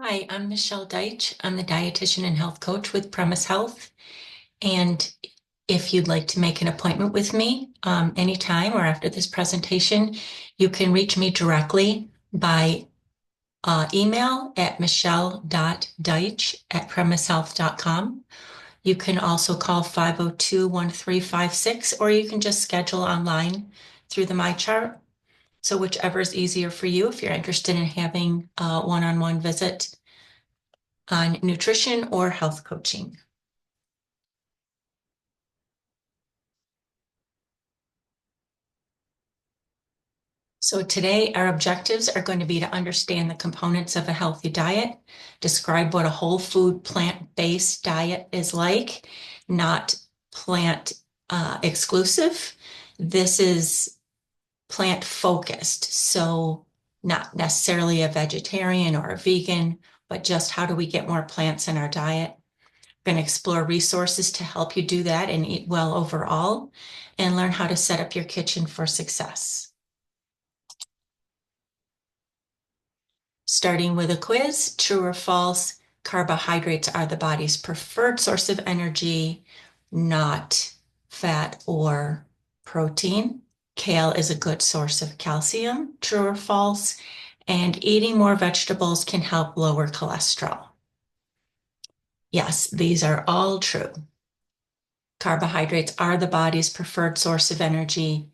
Hi, I'm Michelle Deitsch. I'm the dietitian and health coach with Premise Health. And if you'd like to make an appointment with me anytime or after this presentation, you can reach me directly by email at michelle.deitsch@premisehealth.com. You can also call 502-1356, or you can just schedule online through the MyChart. So whichever is easier for you if you're interested in having a one-on-one visit on nutrition or health coaching. So today our objectives are going to be to understand the components of a healthy diet, describe what a whole food plant-based diet is like, not plant exclusive. This is plant focused, so not necessarily a vegetarian or a vegan, but just how do we get more plants in our diet? We're going to explore resources to help you do that and eat well overall, and learn how to set up your kitchen for success. Starting with a quiz, true or false, carbohydrates are the body's preferred source of energy, not fat or protein. Kale is a good source of calcium, true or false, and eating more vegetables can help lower cholesterol. Yes, these are all true. Carbohydrates are the body's preferred source of energy.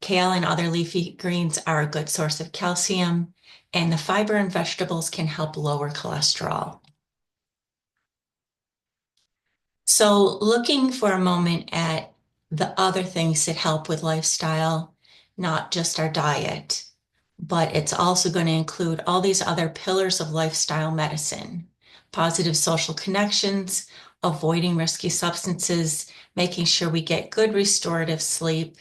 Kale and other leafy greens are a good source of calcium, and the fiber in vegetables can help lower cholesterol. So looking for a moment at the other things that help with lifestyle, not just our diet, but it's also going to include all these other pillars of lifestyle medicine: positive social connections, avoiding risky substances, making sure we get good restorative sleep,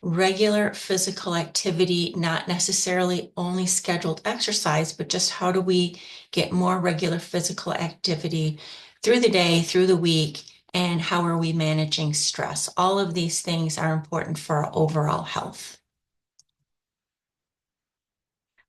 regular physical activity, not necessarily only scheduled exercise, but just how do we get more regular physical activity through the day, through the week, and how are we managing stress? All of these things are important for our overall health.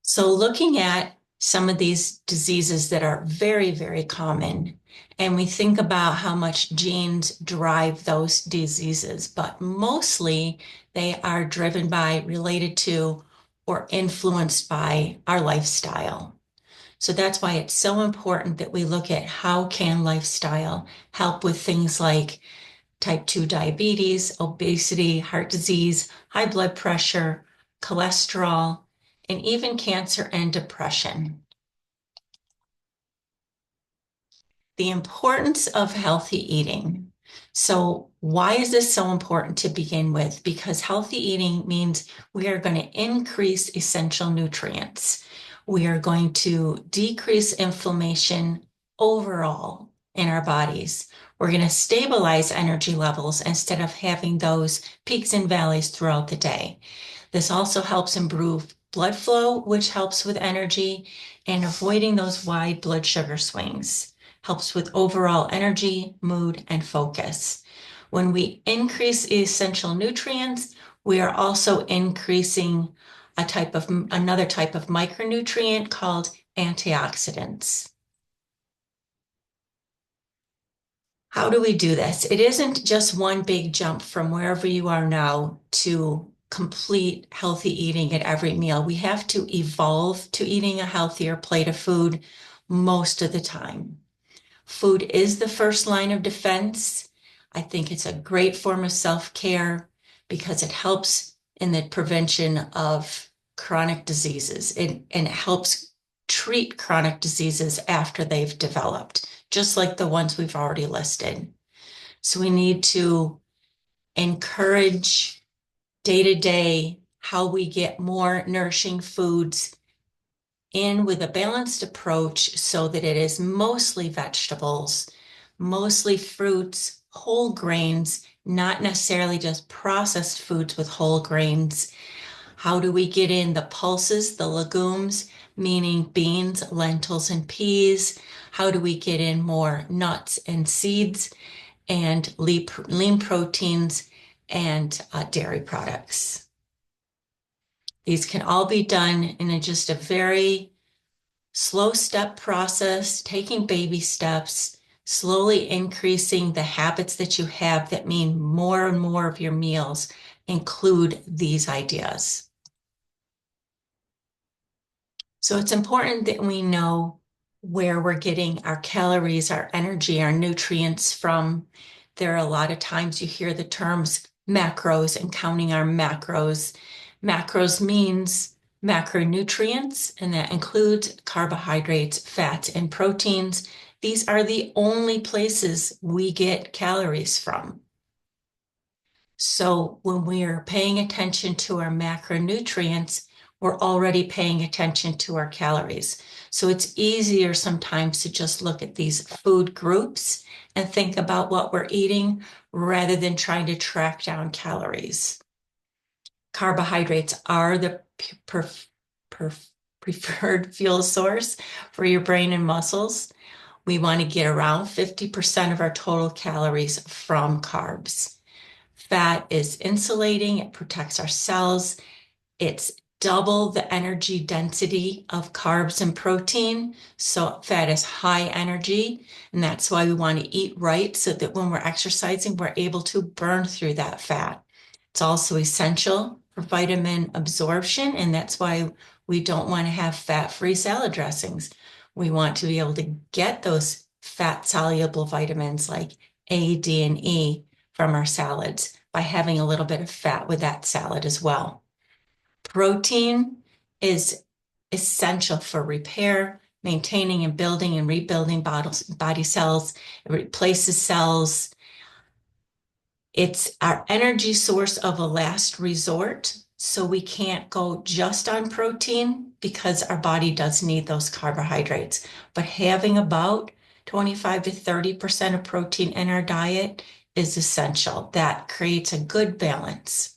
So looking at some of these diseases that are very, very common, and we think about how much genes drive those diseases, but mostly they are driven by, related to, or influenced by our lifestyle. So that's why it's so important that we look at how can lifestyle help with things like type 2 diabetes, obesity, heart disease, high blood pressure, cholesterol, and even cancer and depression. The importance of healthy eating. So why is this so important to begin with? Because healthy eating means we are going to increase essential nutrients. We are going to decrease inflammation overall in our bodies. We're going to stabilize energy levels instead of having those peaks and valleys throughout the day. This also helps improve blood flow, which helps with energy, and avoiding those wide blood sugar swings. Helps with overall energy, mood, and focus. When we increase essential nutrients, we are also increasing another type of micronutrient called antioxidants. How do we do this? It isn't just one big jump from wherever you are now to complete healthy eating at every meal. We have to evolve to eating a healthier plate of food most of the time. Food is the first line of defense. I think it's a great form of self-care because it helps in the prevention of chronic diseases. And it helps treat chronic diseases after they've developed, just like the ones we've already listed. So we need to encourage day-to-day how we get more nourishing foods in with a balanced approach so that it is mostly vegetables, mostly fruits, whole grains, not necessarily just processed foods with whole grains. How do we get in the pulses, the legumes, meaning beans, lentils, and peas? How do we get in more nuts and seeds and lean proteins and dairy products? These can all be done in just a very slow step process, taking baby steps, slowly increasing the habits that you have that mean more and more of your meals include these ideas. So it's important that we know where we're getting our calories, our energy, our nutrients from. There are a lot of times you hear the terms macros and counting our macros. Macros means macronutrients, and that includes carbohydrates, fats, and proteins. These are the only places we get calories from. So when we are paying attention to our macronutrients, we're already paying attention to our calories. So it's easier sometimes to just look at these food groups and think about what we're eating rather than trying to track down calories. Carbohydrates are the preferred fuel source for your brain and muscles. We want to get around 50% of our total calories from carbs. Fat is insulating, it protects our cells. It's double the energy density of carbs and protein. So fat is high energy, and that's why we want to eat right so that when we're exercising, we're able to burn through that fat. It's also essential for vitamin absorption, and that's why we don't want to have fat-free salad dressings. We want to be able to get those fat-soluble vitamins like A, D, and E from our salads by having a little bit of fat with that salad as well. Protein is essential for repair, maintaining and building and rebuilding body cells. It replaces cells. It's our energy source of a last resort. So we can't go just on protein because our body does need those carbohydrates. But having about 25 to 30% of protein in our diet is essential. That creates a good balance.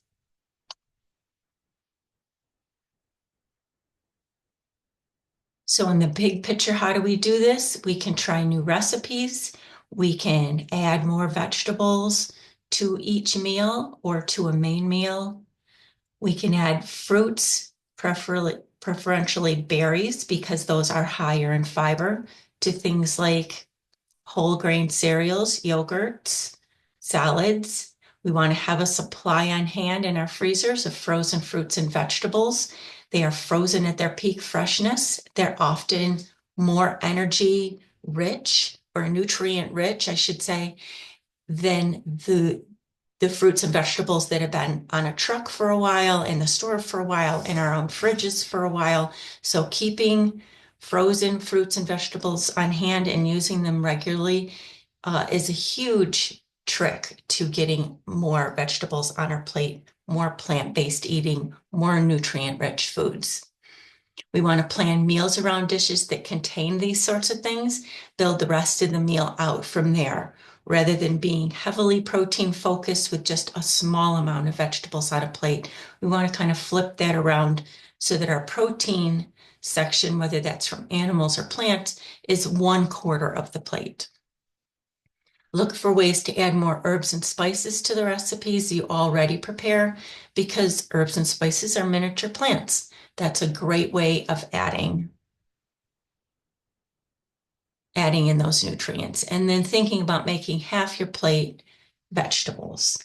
So in the big picture, how do we do this? We can try new recipes. We can add more vegetables to each meal or to a main meal. We can add fruits, preferentially berries, because those are higher in fiber, to things like whole grain cereals, yogurts, salads. We want to have a supply on hand in our freezers of frozen fruits and vegetables. They are frozen at their peak freshness. They're often more energy rich or nutrient rich, I should say, than the fruits and vegetables that have been on a truck for a while, in the store for a while, in our own fridges for a while. So keeping frozen fruits and vegetables on hand and using them regularly is a huge trick to getting more vegetables on our plate, more plant-based eating, more nutrient-rich foods. We want to plan meals around dishes that contain these sorts of things, build the rest of the meal out from there, rather than being heavily protein focused with just a small amount of vegetables on a plate. We want to kind of flip that around so that our protein section, whether that's from animals or plants, is 1/4 of the plate. Look for ways to add more herbs and spices to the recipes you already prepare, because herbs and spices are miniature plants. That's a great way of adding in those nutrients. And then thinking about making half your plate vegetables,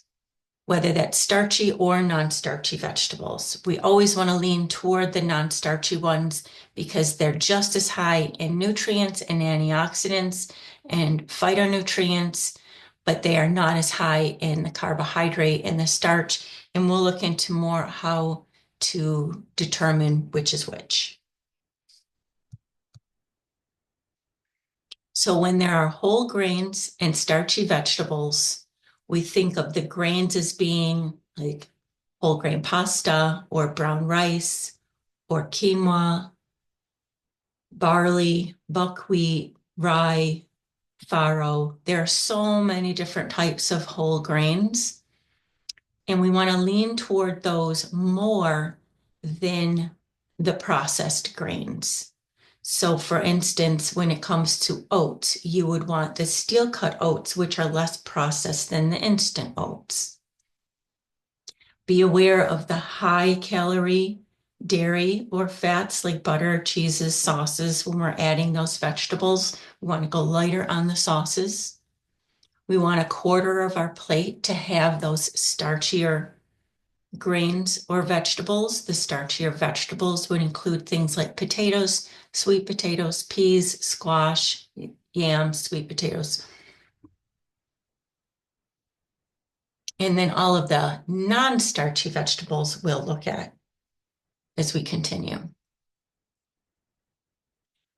whether that's starchy or non-starchy vegetables. We always want to lean toward the non-starchy ones because they're just as high in nutrients and antioxidants and phytonutrients, but they are not as high in the carbohydrate and the starch. And we'll look into more how to determine which is which. So when there are whole grains and starchy vegetables, we think of the grains as being like whole grain pasta or brown rice or quinoa, barley, buckwheat, rye, farro. There are so many different types of whole grains, and we want to lean toward those more than the processed grains. So for instance, when it comes to oats, you would want the steel cut oats, which are less processed than the instant oats. Be aware of the high calorie dairy or fats like butter, cheeses, sauces. When we're adding those vegetables, we want to go lighter on the sauces. We want a quarter of our plate to have those starchier grains or vegetables. The starchier vegetables would include things like potatoes, sweet potatoes, peas, squash, yams, sweet potatoes. And then all of the non-starchy vegetables we'll look at as we continue.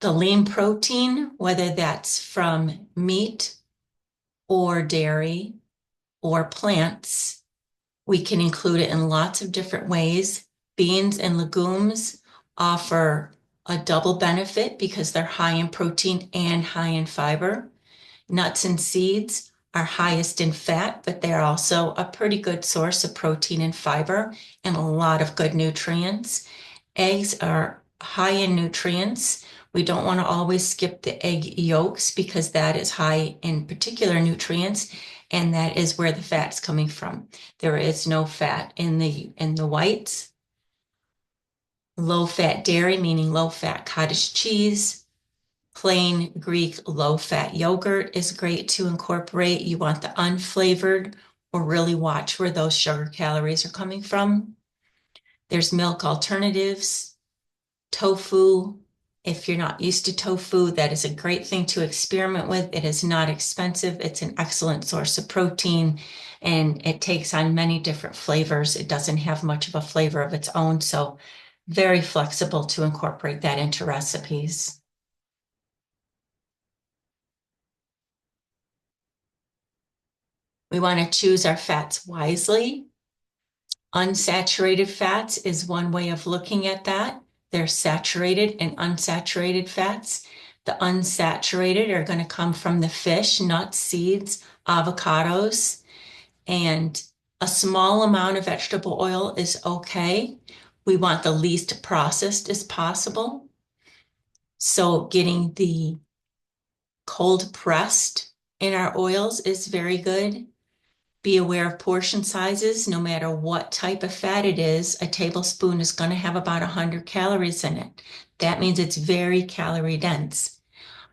The lean protein, whether that's from meat or dairy or plants, we can include it in lots of different ways. Beans and legumes offer a double benefit because they're high in protein and high in fiber. Nuts and seeds are highest in fat, but they're also a pretty good source of protein and fiber and a lot of good nutrients. Eggs are high in nutrients. We don't want to always skip the egg yolks because that is high in particular nutrients, and that is where the fat's coming from. There is no fat in the whites. Low fat dairy, meaning low fat cottage cheese. Plain Greek low-fat yogurt is great to incorporate. You want the unflavored, or really watch where those sugar calories are coming from. There's milk alternatives, tofu. If you're not used to tofu, that is a great thing to experiment with. It is not expensive. It's an excellent source of protein, and it takes on many different flavors. It doesn't have much of a flavor of its own, so very flexible to incorporate that into recipes. We want to choose our fats wisely. Unsaturated fats is one way of looking at that. There's saturated and unsaturated fats. The unsaturated are going to come from the fish, nuts, seeds, avocados, and a small amount of vegetable oil is okay. We want the least processed as possible. So getting the cold pressed in our oils is very good. Be aware of portion sizes. No matter what type of fat it is, a tablespoon is going to have about 100 calories in it. That means it's very calorie dense.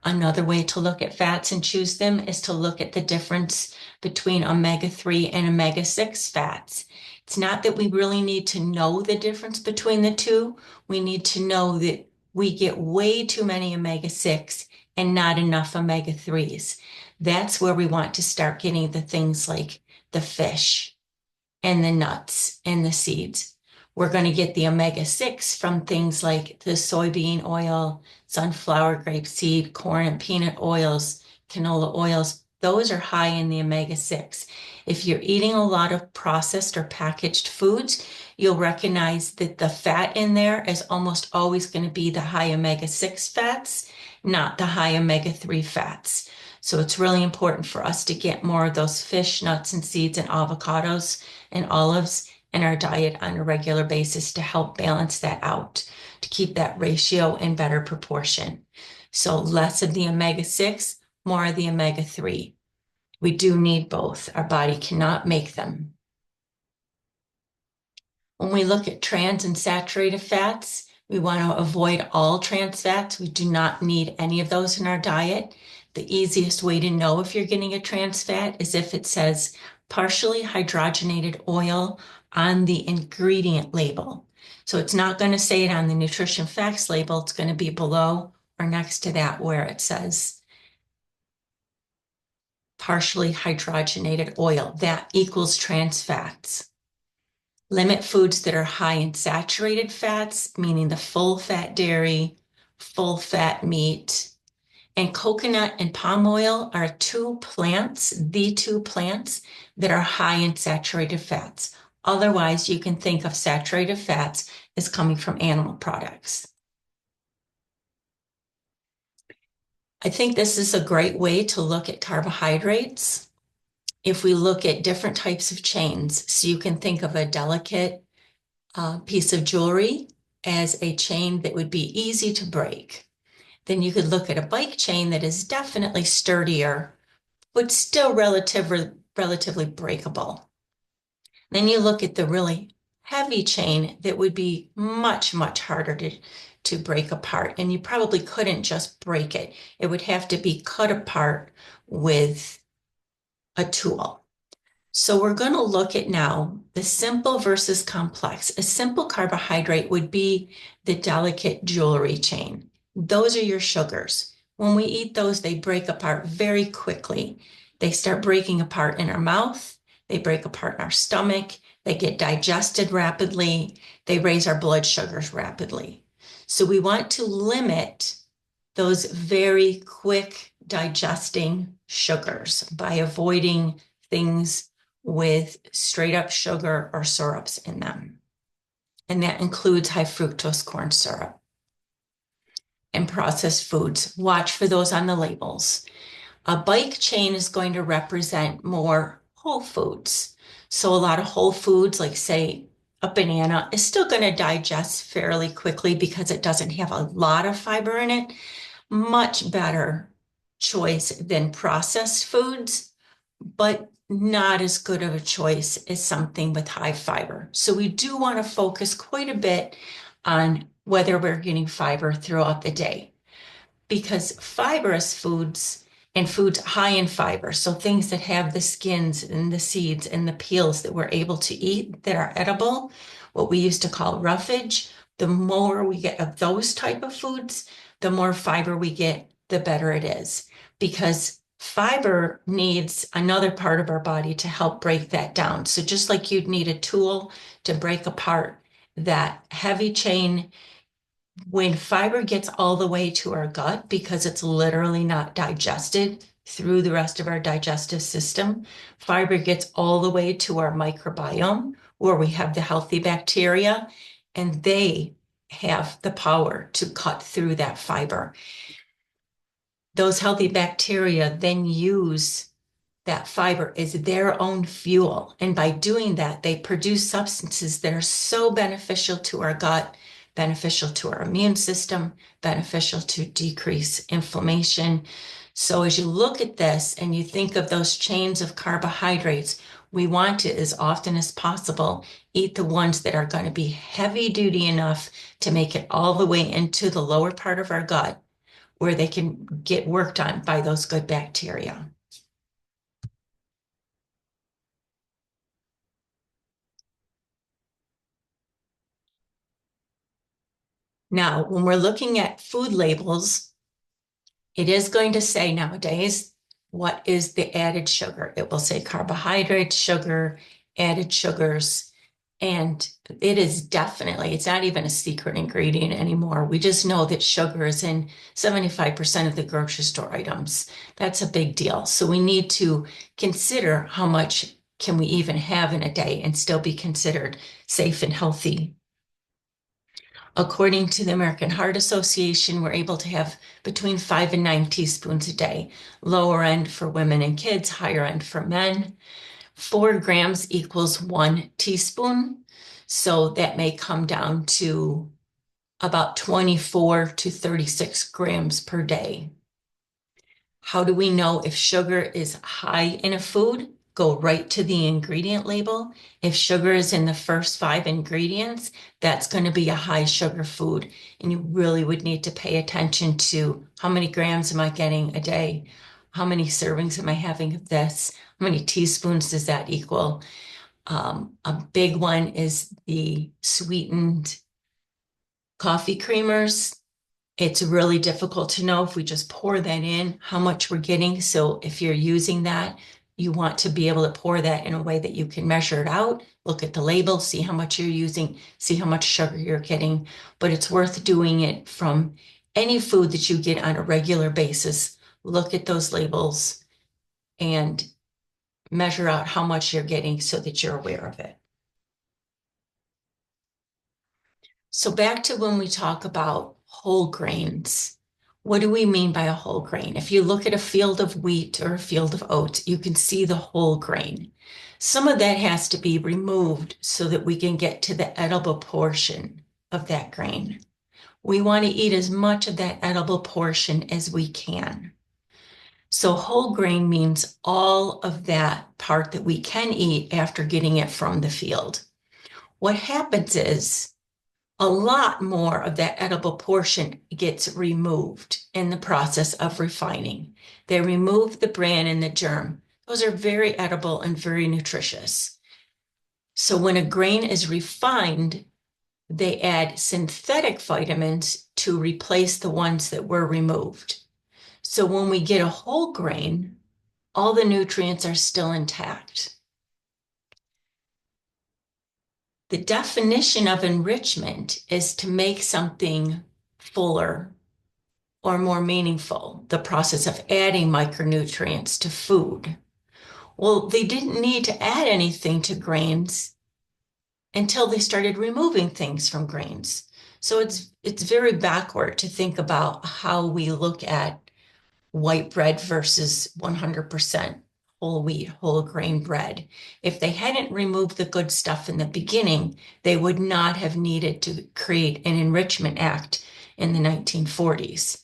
Another way to look at fats and choose them is to look at the difference between omega-3 and omega-6 fats. It's not that we really need to know the difference between the two. We need to know that we get way too many omega-6 and not enough omega-3s. That's where we want to start getting the things like the fish and the nuts and the seeds. We're going to get the omega-6 from things like the soybean oil, sunflower, grapeseed, corn and peanut oils, canola oils. Those are high in the omega-6. If you're eating a lot of processed or packaged foods, you'll recognize that the fat in there is almost always going to be the high omega-6 fats, not the high omega-3 fats. So it's really important for us to get more of those fish, nuts, and seeds and avocados and olives in our diet on a regular basis to help balance that out, to keep that ratio in better proportion. So less of the omega-6, more of the omega-3. We do need both. Our body cannot make them. When we look at trans and saturated fats, we want to avoid all trans fats. We do not need any of those in our diet. The easiest way to know if you're getting a trans fat is if it says partially hydrogenated oil on the ingredient label. So it's not going to say it on the nutrition facts label. It's going to be below or next to that where it says partially hydrogenated oil. That equals trans fats. Limit foods that are high in saturated fats, meaning the full fat dairy, full fat meat, and coconut and palm oil are the two plants that are high in saturated fats. Otherwise, you can think of saturated fats as coming from animal products. I think this is a great way to look at carbohydrates. If we look at different types of chains, so you can think of a delicate piece of jewelry as a chain that would be easy to break. Then you could look at a bike chain that is definitely sturdier, but still relatively breakable. Then you look at the really heavy chain that would be much, much harder to break apart. And you probably couldn't just break it. It would have to be cut apart with a tool. So we're going to look at now the simple versus complex. A simple carbohydrate would be the delicate jewelry chain. Those are your sugars. When we eat those, they break apart very quickly. They start breaking apart in our mouth. They break apart in our stomach. They get digested rapidly. They raise our blood sugars rapidly. So we want to limit those very quick digesting sugars by avoiding things with straight up sugar or syrups in them. And that includes high fructose corn syrup and processed foods. Watch for those on the labels. A bike chain is going to represent more whole foods. So a lot of whole foods, like say a banana, is still going to digest fairly quickly because it doesn't have a lot of fiber in it. Much better choice than processed foods, but not as good of a choice as something with high fiber. So we do want to focus quite a bit on whether we're getting fiber throughout the day, because fibrous foods and foods high in fiber, so things that have the skins and the seeds and the peels that we're able to eat that are edible, what we used to call roughage, the more we get of those type of foods, the more fiber we get, the better it is, because fiber needs another part of our body to help break that down. So just like you'd need a tool to break apart that heavy chain, when fiber gets all the way to our gut, because it's literally not digested through the rest of our digestive system, fiber gets all the way to our microbiome where we have the healthy bacteria, and they have the power to cut through that fiber. Those healthy bacteria then use that fiber as their own fuel. And by doing that, they produce substances that are so beneficial to our gut, beneficial to our immune system, beneficial to decrease inflammation. So as you look at this and you think of those chains of carbohydrates, we want to, as often as possible, eat the ones that are going to be heavy duty enough to make it all the way into the lower part of our gut, where they can get worked on by those good bacteria. Now, when we're looking at food labels, it is going to say nowadays, what is the added sugar? It will say carbohydrates, sugar, added sugars, and it is definitely, it's not even a secret ingredient anymore. We just know that sugar is in 75% of the grocery store items. That's a big deal. So we need to consider how much can we even have in a day and still be considered safe and healthy. According to the American Heart Association, we're able to have between 5 and 9 teaspoons a day. Lower end for women and kids, higher end for men. 4 grams equals 1 teaspoon. So that may come down to about 24 to 36 grams per day. How do we know if sugar is high in a food? Go right to the ingredient label. If sugar is in the first 5 ingredients, that's going to be a high sugar food. And you really would need to pay attention to how many grams am I getting a day? How many servings am I having of this? How many teaspoons does that equal? A big one is the sweetened coffee creamers. It's really difficult to know if we just pour that in, how much we're getting. So if you're using that, you want to be able to pour that in a way that you can measure it out, look at the label, see how much you're using, see how much sugar you're getting. But it's worth doing it from any food that you get on a regular basis. Look at those labels and measure out how much you're getting so that you're aware of it. So back to when we talk about whole grains, what do we mean by a whole grain? If you look at a field of wheat or a field of oats, you can see the whole grain. Some of that has to be removed so that we can get to the edible portion of that grain. We want to eat as much of that edible portion as we can. So whole grain means all of that part that we can eat after getting it from the field. what happens is a lot more of that edible portion gets removed in the process of refining. They remove the bran and the germ. Those are very edible and very nutritious. So when a grain is refined, they add synthetic vitamins to replace the ones that were removed. So when we get a whole grain, all the nutrients are still intact. The definition of enrichment is to make something fuller or more meaningful, the process of adding micronutrients to food. Well, they didn't need to add anything to grains until they started removing things from grains. So it's very backward to think about how we look at white bread versus 100% whole wheat, whole grain bread. If they hadn't removed the good stuff in the beginning, they would not have needed to create an Enrichment Act in the 1940s.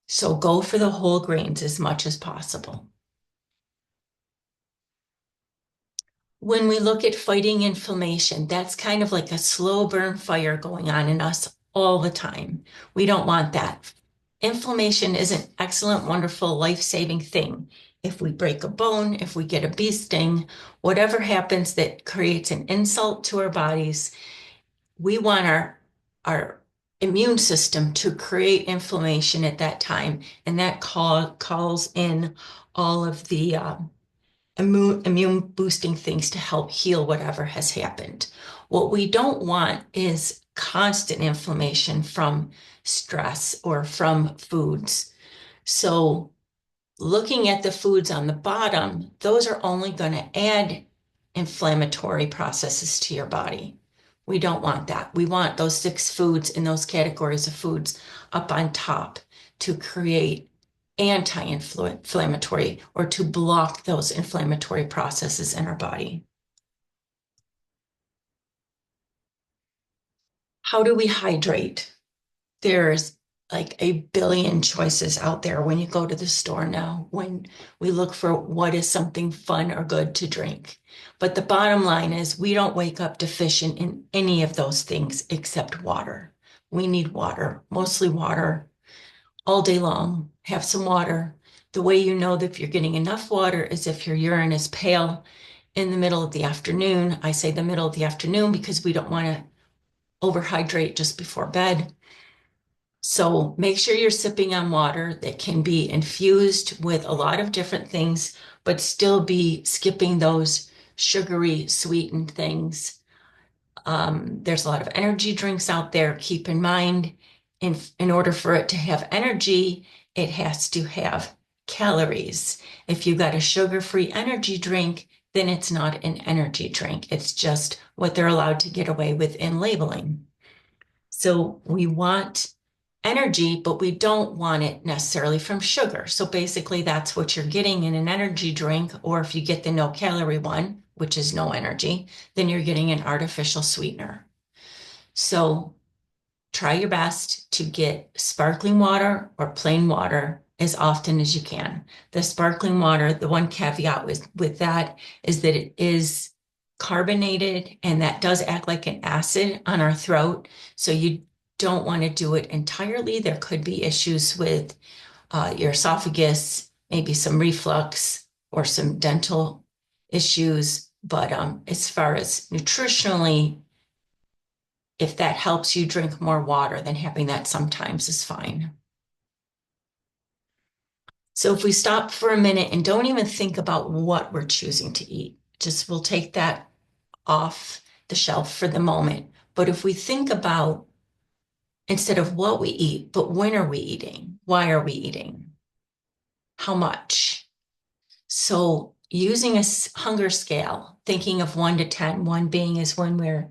So go for the whole grains as much as possible. When we look at fighting inflammation, that's kind of like a slow burn fire going on in us all the time. We don't want that. Inflammation is an excellent, wonderful, life-saving thing. If we break a bone, if we get a bee sting, whatever happens that creates an insult to our bodies, we want our immune system to create inflammation at that time, and that calls in all of the immune boosting things to help heal whatever has happened. What we don't want is constant inflammation from stress or from foods. So looking at the foods on the bottom, those are only going to add inflammatory processes to your body. We don't want that. We want those 6 foods in those categories of foods up on top to create anti-inflammatory or to block those inflammatory processes in our body. How do we hydrate? There's like a billion choices out there when you go to the store now, when we look for what is something fun or good to drink. But the bottom line is we don't wake up deficient in any of those things except water. We need water, mostly water, all day long. Have some water. The way you know that if you're getting enough water is if your urine is pale in the middle of the afternoon. I say the middle of the afternoon because we don't want to overhydrate just before bed. So make sure you're sipping on water that can be infused with a lot of different things, but still be skipping those sugary, sweetened things. There's a lot of energy drinks out there. Keep in mind, in order for it to have energy, it has to have calories. If you got a sugar-free energy drink, then it's not an energy drink. It's just what they're allowed to get away with in labeling. So we want energy, but we don't want it necessarily from sugar. So basically that's what you're getting in an energy drink, or if you get the no calorie one, which is no energy, then you're getting an artificial sweetener. So try your best to get sparkling water or plain water as often as you can. The sparkling water, the one caveat with that is that it is carbonated, and that does act like an acid on our throat. So you don't want to do it entirely. There could be issues with your esophagus, maybe some reflux or some dental issues. But as far as nutritionally, if that helps you drink more water, then having that sometimes is fine. So if we stop for a minute and don't even think about what we're choosing to eat, just we'll take that off the shelf for the moment. But if we think about, instead of what we eat, but when are we eating? Why are we eating? How much? So using a hunger scale, thinking of 1 to 10, 1 being is when we're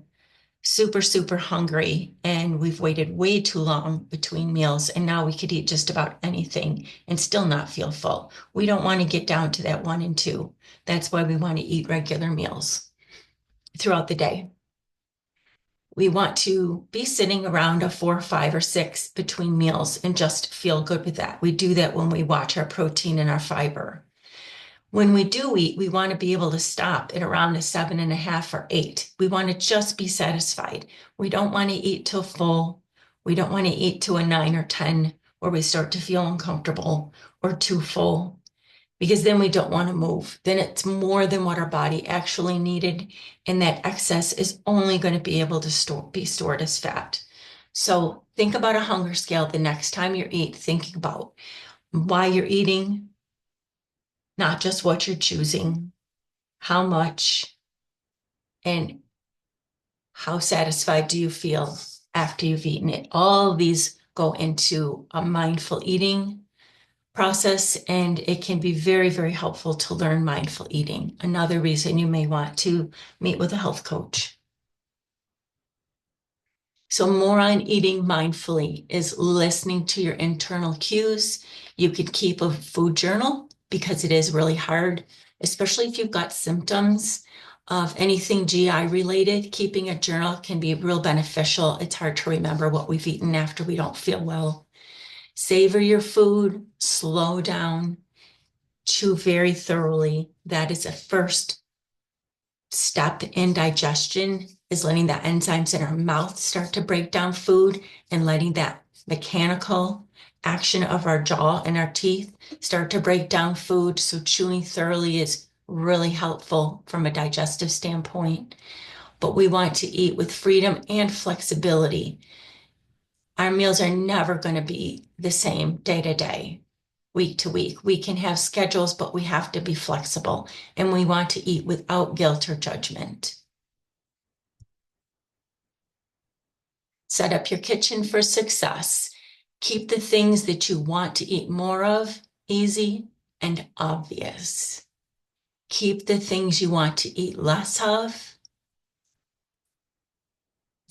super, super hungry and we've waited way too long between meals, and now we could eat just about anything and still not feel full. We don't want to get down to that 1 and 2. That's why we want to eat regular meals throughout the day. We want to be sitting around a 4, 5, or 6 between meals and just feel good with that. We do that when we watch our protein and our fiber. When we do eat, we want to be able to stop at around a 7.5 or 8. We want to just be satisfied. We don't want to eat till full. We don't want to eat to a 9 or 10 where we start to feel uncomfortable or too full, because then we don't want to move. Then it's more than what our body actually needed, and that excess is only going to be able to be stored as fat. So think about a hunger scale the next time you eat, thinking about why you're eating, not just what you're choosing, how much, and how satisfied do you feel after you've eaten it. All these go into a mindful eating process, and it can be very, very helpful to learn mindful eating. Another reason you may want to meet with a health coach. So more on eating mindfully is listening to your internal cues. You could keep a food journal because it is really hard, especially if you've got symptoms of anything GI related. Keeping a journal can be real beneficial. It's hard to remember what we've eaten after we don't feel well. Savor your food, slow down, chew very thoroughly. That is a first step in digestion, is letting the enzymes in our mouth start to break down food and letting that mechanical action of our jaw and our teeth start to break down food. So chewing thoroughly is really helpful from a digestive standpoint. But we want to eat with freedom and flexibility. Our meals are never going to be the same day to day, week to week. We can have schedules, but we have to be flexible, and we want to eat without guilt or judgment. Set up your kitchen for success. Keep the things that you want to eat more of easy and obvious. Keep the things you want to eat less of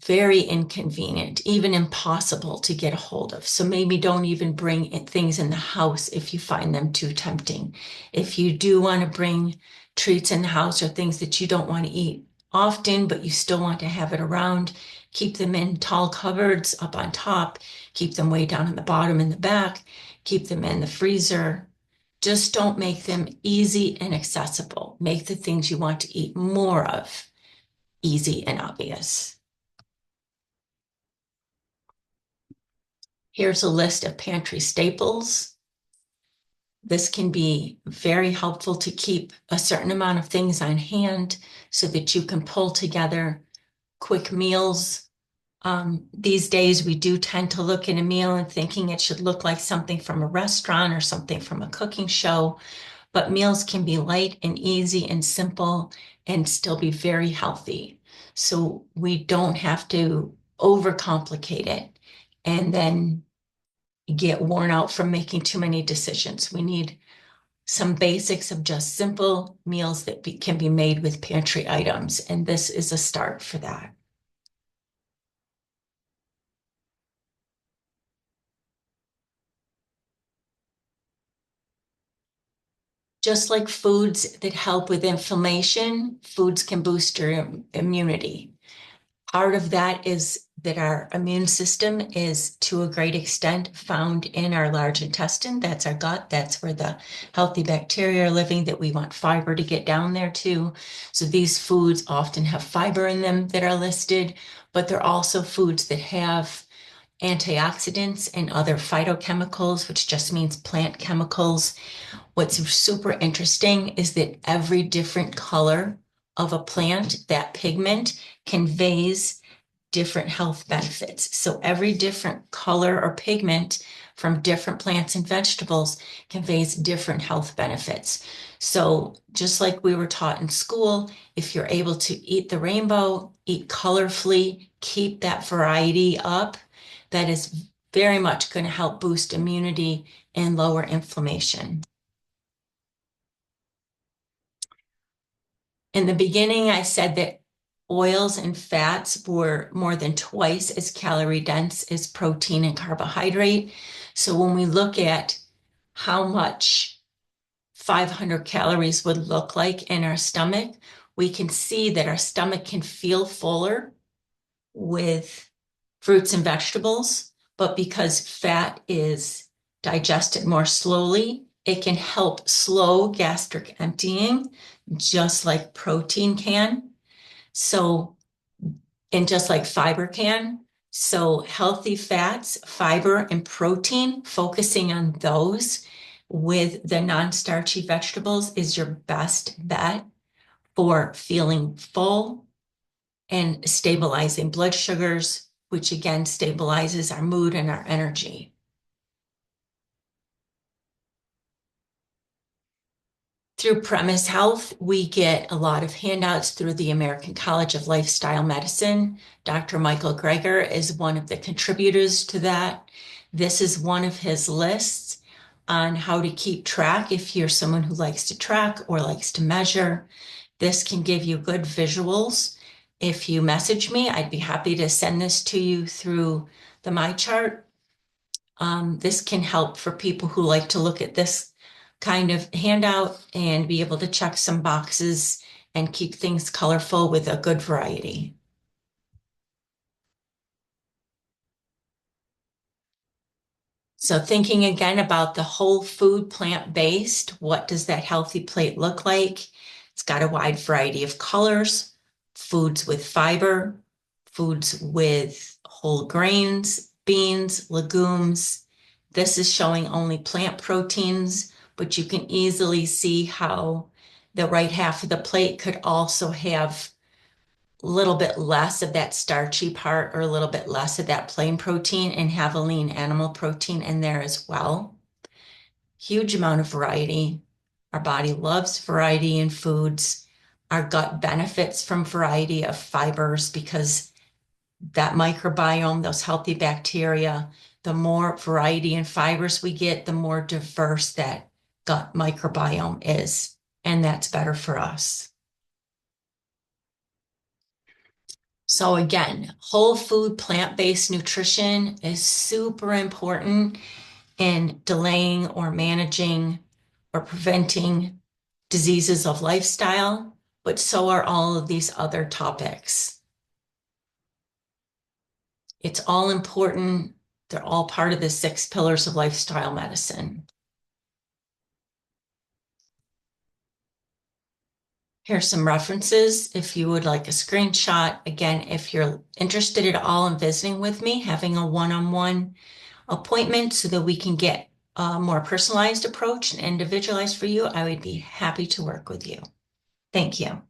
very inconvenient, even impossible to get a hold of. So maybe don't even bring things in the house if you find them too tempting. If you do want to bring treats in the house or things that you don't want to eat often, but you still want to have it around, keep them in tall cupboards up on top, keep them way down in the bottom in the back, keep them in the freezer. Just don't make them easy and accessible. Make the things you want to eat more of easy and obvious. Here's a list of pantry staples. This can be very helpful to keep a certain amount of things on hand so that you can pull together quick meals. These days, we do tend to look at a meal and thinking it should look like something from a restaurant or something from a cooking show, but meals can be light and easy and simple and still be very healthy. So we don't have to overcomplicate it and then get worn out from making too many decisions. We need some basics of just simple meals that can be made with pantry items, and this is a start for that. Just like foods that help with inflammation, foods can boost your immunity. Part of that is that our immune system is to a great extent found in our large intestine. That's our gut. That's where the healthy bacteria are living that we want fiber to get down there too. So these foods often have fiber in them that are listed, but they're also foods that have antioxidants and other phytochemicals, which just means plant chemicals. What's super interesting is that every different color of a plant, that pigment, conveys different health benefits. So every different color or pigment from different plants and vegetables conveys different health benefits. So just like we were taught in school, if you're able to eat the rainbow, eat colorfully, keep that variety up, that is very much going to help boost immunity and lower inflammation. In the beginning, I said that oils and fats were more than twice as calorie dense as protein and carbohydrate. So when we look at how much 500 calories would look like in our stomach, we can see that our stomach can feel fuller with fruits and vegetables, but because fat is digested more slowly, It can help slow gastric emptying, just like protein can. So, and just like fiber can. So healthy fats, fiber, and protein, focusing on those with the non-starchy vegetables is your best bet for feeling full and stabilizing blood sugars, which again stabilizes our mood and our energy. Through Premise Health, we get a lot of handouts through the American College of Lifestyle Medicine. Dr. Michael Greger is one of the contributors to that. This is one of his lists on how to keep track if you're someone who likes to track or likes to measure. This can give you good visuals. If you message me, I'd be happy to send this to you through the MyChart. This can help for people who like to look at this kind of handout and be able to check some boxes and keep things colorful with a good variety. So thinking again about the whole food, plant-based, what does that healthy plate look like? It's got a wide variety of colors, foods with fiber, foods with whole grains, beans, legumes. This is showing only plant proteins, but you can easily see how the right half of the plate could also have a little bit less of that starchy part or a little bit less of that plain protein and have a lean animal protein in there as well. Huge amount of variety. Our body loves variety in foods. Our gut benefits from variety of fibers because that microbiome, those healthy bacteria, the more variety in fibers we get, the more diverse that gut microbiome is. And that's better for us. So again, whole food, plant-based nutrition is super important in delaying or managing or preventing diseases of lifestyle, but so are all of these other topics. It's all important. They're all part of the 6 pillars of lifestyle medicine. Here's some references if you would like a screenshot. Again, if you're interested at all in visiting with me, having a one-on-one appointment so that we can get a more personalized approach and individualized for you, I would be happy to work with you. Thank you.